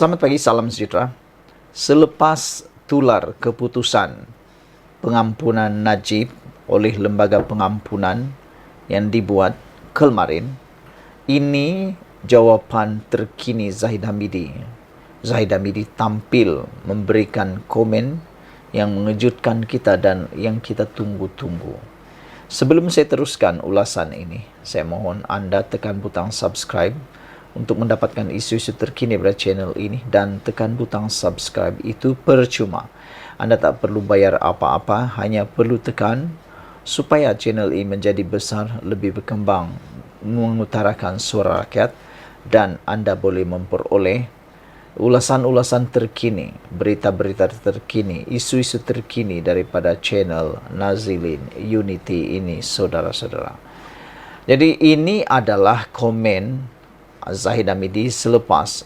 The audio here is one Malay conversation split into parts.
Selamat pagi, salam sejahtera. Selepas tular keputusan pengampunan Najib oleh lembaga pengampunan yang dibuat kemarin, ini jawapan terkini Zahid Hamidi. Zahid Hamidi tampil memberikan komen yang mengejutkan kita dan yang kita tunggu-tunggu. Sebelum saya teruskan ulasan ini, saya mohon anda tekan butang subscribe untuk mendapatkan isu-isu terkini pada channel ini, dan tekan butang subscribe itu percuma. Anda tak perlu bayar apa-apa, hanya perlu tekan supaya channel ini menjadi besar, lebih berkembang, mengutarakan suara rakyat, dan anda boleh memperoleh ulasan-ulasan terkini, berita-berita terkini, isu-isu terkini daripada channel Nazilin Unity ini, saudara-saudara. Jadi ini adalah komen Zahid Hamidi selepas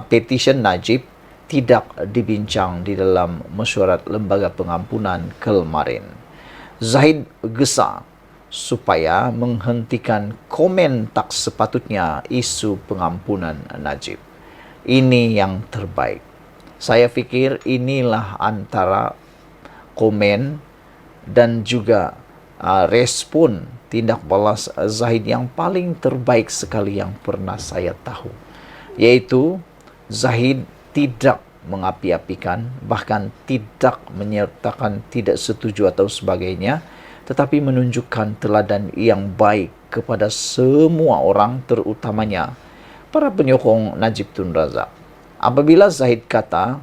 petition Najib tidak dibincang di dalam mesyuarat lembaga pengampunan kemarin. Zahid gesah supaya menghentikan komen tak sepatutnya isu pengampunan Najib. Ini yang terbaik. Saya fikir inilah antara komen dan juga respon tindak balas Zahid yang paling terbaik sekali yang pernah saya tahu, yaitu Zahid tidak mengapi-apikan, bahkan tidak menyertakan tidak setuju atau sebagainya, tetapi menunjukkan teladan yang baik kepada semua orang, terutamanya para penyokong Najib Tun Razak. Apabila Zahid kata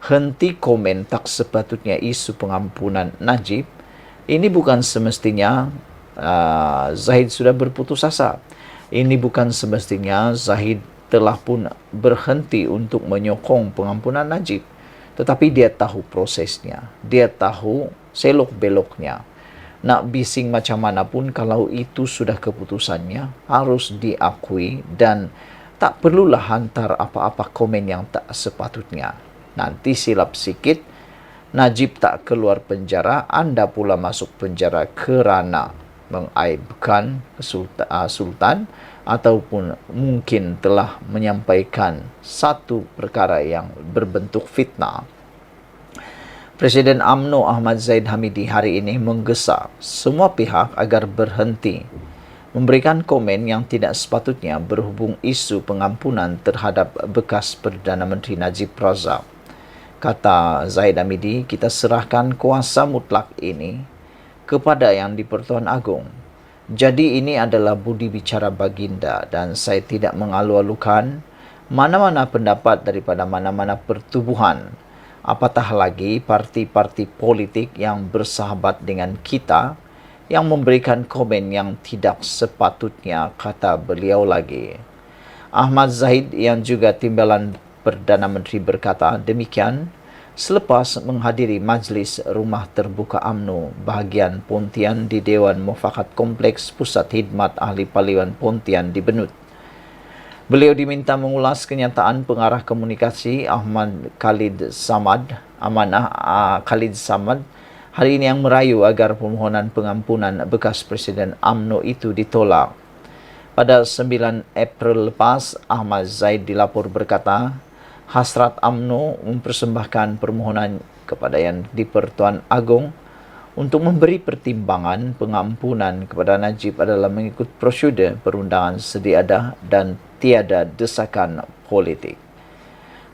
henti komen tak sepatutnya isu pengampunan Najib, ini bukan semestinya Zahid sudah berputus asa. Ini bukan semestinya Zahid telah pun berhenti untuk menyokong pengampunan Najib. Tetapi dia tahu prosesnya. Dia tahu selok beloknya. Nak bising macam mana pun, kalau itu sudah keputusannya, harus diakui, dan tak perlulah hantar apa-apa komen yang tak sepatutnya. Nanti silap sikit, Najib tak keluar penjara, anda pula masuk penjara kerana mengaibkan Sultan ataupun mungkin telah menyampaikan satu perkara yang berbentuk fitnah. Presiden UMNO Ahmad Zahid Hamidi hari ini menggesa semua pihak agar berhenti memberikan komen yang tidak sepatutnya berhubung isu pengampunan terhadap bekas Perdana Menteri Najib Razak. Kata Zahid Hamidi, kita serahkan kuasa mutlak ini kepada Yang di-Pertuan Agong. Jadi ini adalah budi bicara baginda, dan saya tidak mengalu-alukan mana-mana pendapat daripada mana-mana pertubuhan, apatah lagi parti-parti politik yang bersahabat dengan kita yang memberikan komen yang tidak sepatutnya, kata beliau lagi. Ahmad Zahid yang juga timbalan Perdana Menteri berkata demikian selepas menghadiri majlis rumah terbuka UMNO bahagian Pontian di Dewan Mufakat Kompleks Pusat Khidmat Ahli Parlimen Pontian di Benut. Beliau diminta mengulas kenyataan pengarah komunikasi Ahmad Khalid Samad, Amanah Khalid Samad, hari ini yang merayu agar permohonan pengampunan bekas Presiden UMNO itu ditolak. Pada 9 April lepas, Ahmad Zahid dilapor berkata, hasrat UMNO mempersembahkan permohonan kepada Yang di-Pertuan Agong untuk memberi pertimbangan pengampunan kepada Najib adalah mengikut prosedur perundangan sedia ada dan tiada desakan politik.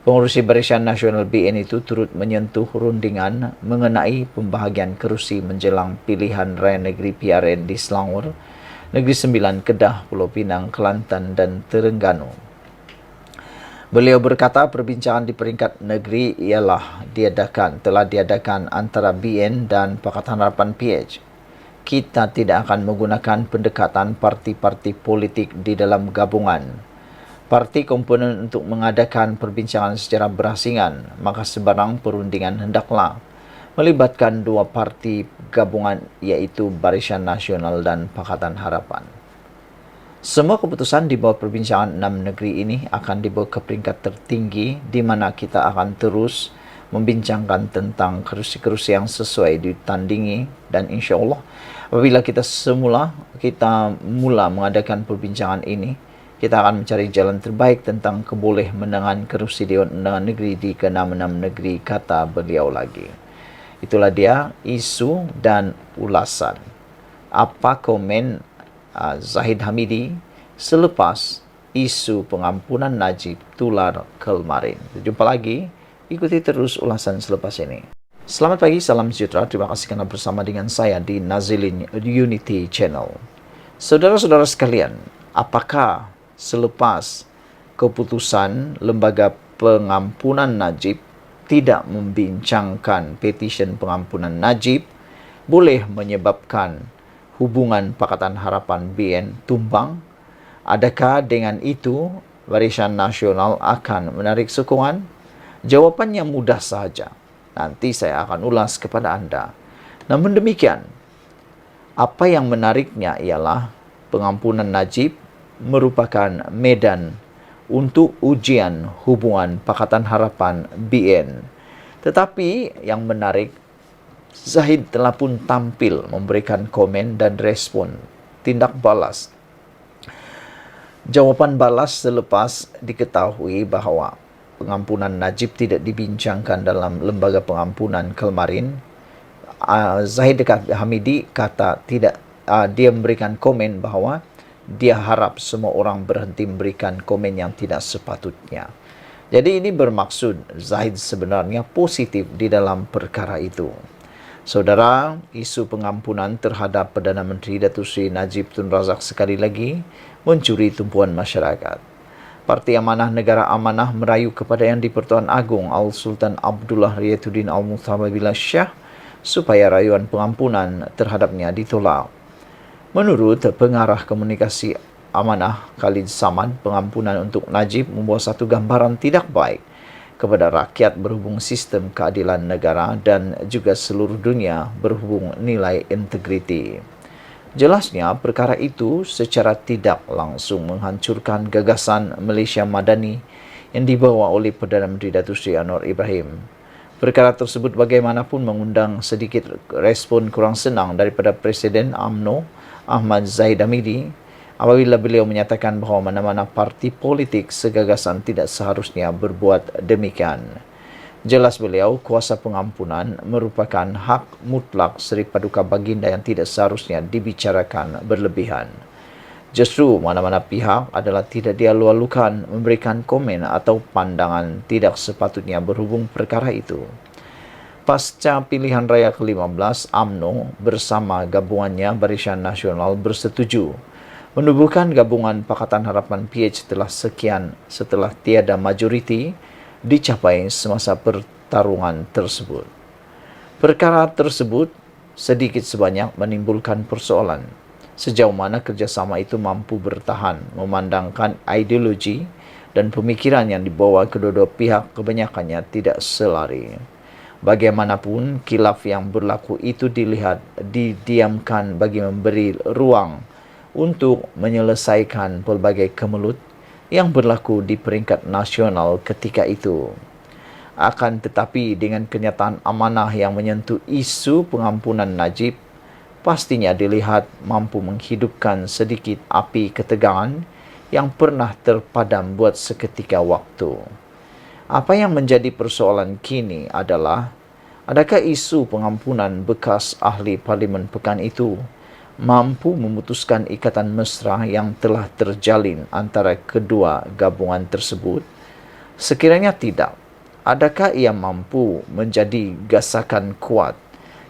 Pengurusi Barisan Nasional BN itu turut menyentuh rundingan mengenai pembahagian kerusi menjelang pilihan raya negeri PRN di Selangor, Negeri Sembilan, Kedah, Pulau Pinang, Kelantan, dan Terengganu. Beliau berkata perbincangan di peringkat negeri telah diadakan antara BN dan Pakatan Harapan PH. Kita tidak akan menggunakan pendekatan parti-parti politik di dalam gabungan parti komponen untuk mengadakan perbincangan secara berasingan, maka sebarang perundingan hendaklah melibatkan dua parti gabungan, yaitu Barisan Nasional dan Pakatan Harapan. Semua keputusan di bawah perbincangan 6 negeri ini akan dibawa ke peringkat tertinggi, di mana kita akan terus membincangkan tentang kerusi-kerusi yang sesuai ditandingi, dan insya Allah apabila kita mula mengadakan perbincangan ini, kita akan mencari jalan terbaik tentang kebolehmenangan kerusi Dewan Undangan Negeri di ke-66 negeri, kata beliau lagi. Itulah dia isu dan ulasan. Apa komen Zahid Hamidi selepas isu pengampunan Najib tular kemarin? Jumpa lagi, ikuti terus ulasan selepas ini. Selamat pagi, salam sejahtera. Terima kasih karena bersama dengan saya di Nazilin Unity Channel. Saudara-saudara sekalian, apakah selepas keputusan Lembaga Pengampunan Najib tidak membincangkan petisyen pengampunan Najib boleh menyebabkan hubungan Pakatan Harapan BN tumbang? Adakah dengan itu Barisan Nasional akan menarik sokongan? Jawapannya mudah saja. Nanti saya akan ulas kepada Anda. Namun demikian, apa yang menariknya ialah pengampunan Najib merupakan medan untuk ujian hubungan Pakatan Harapan BN. Tetapi yang menarik, Zahid telah pun tampil memberikan komen dan respon tindak balas. Jawapan balas selepas diketahui bahawa pengampunan Najib tidak dibincangkan dalam Lembaga Pengampunan kemarin. Zahid Hamidi kata dia memberikan komen bahawa dia harap semua orang berhenti memberikan komen yang tidak sepatutnya. Jadi ini bermaksud Zahid sebenarnya positif di dalam perkara itu. Saudara, isu pengampunan terhadap Perdana Menteri Datuk Seri Najib Tun Razak sekali lagi mencuri tumpuan masyarakat. Parti Amanah Negara Amanah merayu kepada Yang di-Pertuan Agong Al-Sultan Abdullah Riyatuddin Al-Muthababillah Shah supaya rayuan pengampunan terhadapnya ditolak. Menurut pengarah komunikasi Amanah Khalid Samad, pengampunan untuk Najib membawa satu gambaran tidak baik kepada rakyat berhubung sistem keadilan negara dan juga seluruh dunia berhubung nilai integriti. Jelasnya, perkara itu secara tidak langsung menghancurkan gagasan Malaysia Madani yang dibawa oleh Perdana Menteri Datuk Seri Anwar Ibrahim. Perkara tersebut bagaimanapun mengundang sedikit respon kurang senang daripada Presiden UMNO Ahmad Zahid Hamidi apabila beliau menyatakan bahawa mana-mana parti politik segagasan tidak seharusnya berbuat demikian. Jelas beliau, kuasa pengampunan merupakan hak mutlak Seri Paduka Baginda yang tidak seharusnya dibicarakan berlebihan. Justru mana-mana pihak adalah tidak dialu-alukan memberikan komen atau pandangan tidak sepatutnya berhubung perkara itu. Pasca pilihan raya ke-15, UMNO bersama gabungannya Barisan Nasional bersetuju menubuhkan gabungan Pakatan Harapan PH setelah tiada majoriti dicapai semasa pertarungan tersebut. Perkara tersebut sedikit sebanyak menimbulkan persoalan. Sejauh mana kerjasama itu mampu bertahan memandangkan ideologi dan pemikiran yang dibawa kedua-dua pihak kebanyakannya tidak selari. Bagaimanapun, khilaf yang berlaku itu didiamkan bagi memberi ruang untuk menyelesaikan pelbagai kemelut yang berlaku di peringkat nasional ketika itu. Akan tetapi dengan kenyataan amanah yang menyentuh isu pengampunan Najib, pastinya dilihat mampu menghidupkan sedikit api ketegangan yang pernah terpadam buat seketika waktu. Apa yang menjadi persoalan kini adalah, adakah isu pengampunan bekas ahli Parlimen Pekan itu mampu memutuskan ikatan mesra yang telah terjalin antara kedua gabungan tersebut? Sekiranya tidak, adakah ia mampu menjadi gasakan kuat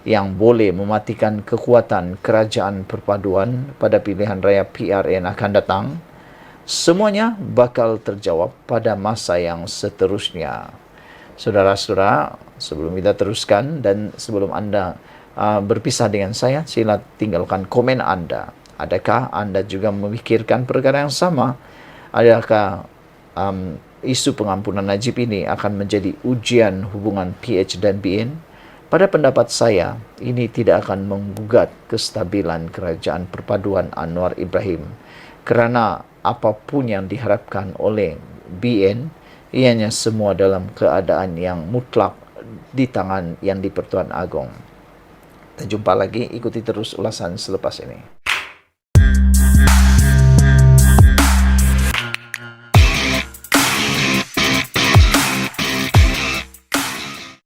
yang boleh mematikan kekuatan kerajaan perpaduan pada pilihan raya PRN akan datang? Semuanya bakal terjawab pada masa yang seterusnya. Saudara-saudara, sebelum kita teruskan dan sebelum Anda berpisah dengan saya, sila tinggalkan komen Anda. Adakah Anda juga memikirkan perkara yang sama? Adakah isu pengampunan Najib ini akan menjadi ujian hubungan PH dan BN? Pada pendapat saya, ini tidak akan menggugat kestabilan kerajaan perpaduan Anwar Ibrahim, kerana apapun yang diharapkan oleh BN, ianya semua dalam keadaan yang mutlak di tangan Yang di-Pertuan Agong. Kita jumpa lagi, ikuti terus ulasan selepas ini.